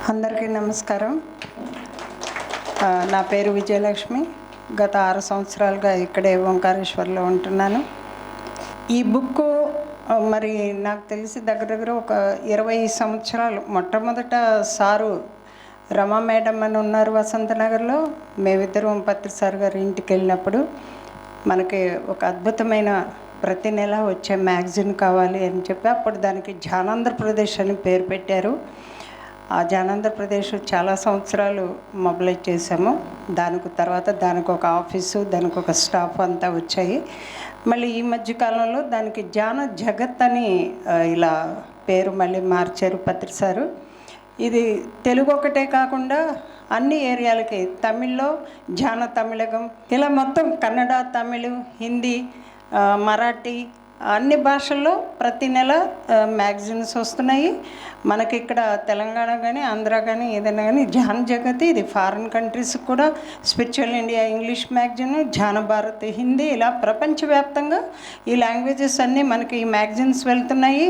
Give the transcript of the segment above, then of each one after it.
అందరికీ నమస్కారం. నా పేరు విజయ లక్ష్మి. గత 6 సంవత్సరాలుగా ఇక్కడే ఓంకారేశ్వర్లో ఉంటున్నాను. ఈ బుక్కు మరి నాకు తెలిసి దగ్గర ఒక 20 సంవత్సరాలు. మొట్టమొదట సారు రమా మేడం అని ఉన్నారు వసంతనగర్లో. మేమిద్దరం పత్రి సార్ గారి ఇంటికి వెళ్ళినప్పుడు మనకి ఒక అద్భుతమైన ప్రతి నెల వచ్చే మ్యాగజైన్ కావాలి అని చెప్పి అప్పుడు దానికి ధ్యానాంధ్రప్రదేశ్ అని పేరు పెట్టారు. ఆ ధ్యానాంధ్రప్రదేశ్ చాలా సంవత్సరాలు మొబిలైజ్ చేసాము. దానికి ఒక ఆఫీసు, దానికి ఒక స్టాఫ్ అంతా వచ్చాయి. మళ్ళీ ఈ మధ్యకాలంలో దానికి ధ్యాన జగత్ అని ఇలా పేరు మళ్ళీ మార్చారు పత్రి సారు. ఇది తెలుగు ఒకటే కాకుండా అన్ని ఏరియాలకి, తమిళ్లో ధ్యాన తమిళగం, ఇలా మొత్తం కన్నడ, తమిళ్, హిందీ, మరాఠీ అన్ని భాషల్లో ప్రతి నెల మ్యాగజైన్స్ వస్తున్నాయి. మనకి ఇక్కడ తెలంగాణ కానీ ఆంధ్ర కానీ ఏదైనా కానీ ధ్యాన జగతి, ఇది ఫారిన్ కంట్రీస్కి కూడా స్పిరిచువల్ ఇండియా ఇంగ్లీష్ మ్యాగజైన్, ధ్యాన భారత్ హిందీ, ఇలా ప్రపంచవ్యాప్తంగా ఈ లాంగ్వేజెస్ అన్నీ మనకి ఈ మ్యాగజైన్స్ వెళ్తున్నాయి.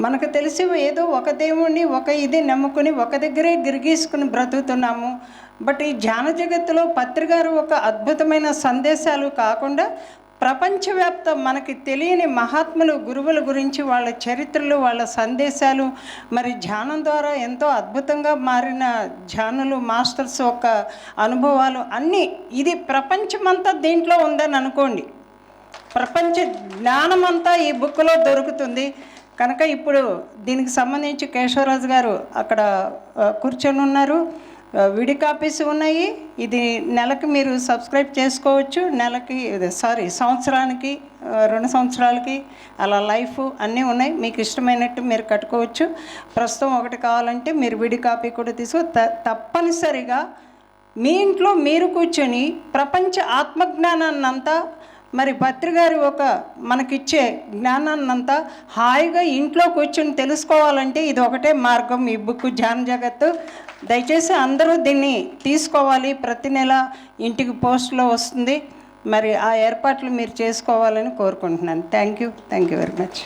మనకు తెలిసి ఏదో ఒక దేవుణ్ణి ఒక ఇది నమ్ముకుని ఒక దగ్గరే గిరిగీసుకుని బ్రతుకుతున్నాము. బట్ ఈ ధ్యాన జగత్తులో పత్రిగారు ఒక అద్భుతమైన సందేశాలు కాకుండా ప్రపంచవ్యాప్త మనకి తెలియని మహాత్ములు, గురువుల గురించి, వాళ్ళ చరిత్రలు, వాళ్ళ సందేశాలు, మరి ధ్యానం ద్వారా ఎంతో అద్భుతంగా మారిన ధ్యానులు, మాస్టర్స్ యొక్క అనుభవాలు అన్నీ, ఇది ప్రపంచమంతా దీంట్లో ఉందని అనుకోండి. ప్రపంచ జ్ఞానమంతా ఈ బుక్లో దొరుకుతుంది. కనుక ఇప్పుడు దీనికి సంబంధించి కేశవరాజు గారు అక్కడ కూర్చొని ఉన్నారు. విడి కాపీస్ ఉన్నాయి. ఇది నెలకి మీరు సబ్స్క్రైబ్ చేసుకోవచ్చు. సంవత్సరానికి, 2 సంవత్సరాలకి అలా లైఫ్ అన్నీ ఉన్నాయి. మీకు ఇష్టమైనట్టు మీరు కట్టుకోవచ్చు. ప్రస్తుతం ఒకటి కావాలంటే మీరు విడి కాపీ కూడా తప్పనిసరిగా మీ ఇంట్లో మీరు కూర్చొని ప్రపంచ ఆత్మజ్ఞానాన్నంతా, మరి పత్రిగారి ఒక మనకిచ్చే జ్ఞానాన్నంతా హాయిగా ఇంట్లో కూర్చొని తెలుసుకోవాలంటే ఇది ఒకటే మార్గం, ఈ బుక్ ధ్యాన జగత్తు. దయచేసి అందరూ దీన్ని తీసుకోవాలి. ప్రతి నెల ఇంటికి పోస్ట్లో వస్తుంది. మరి ఆ ఏర్పాట్లు మీరు చేసుకోవాలని కోరుకుంటున్నాను. Thank you very much.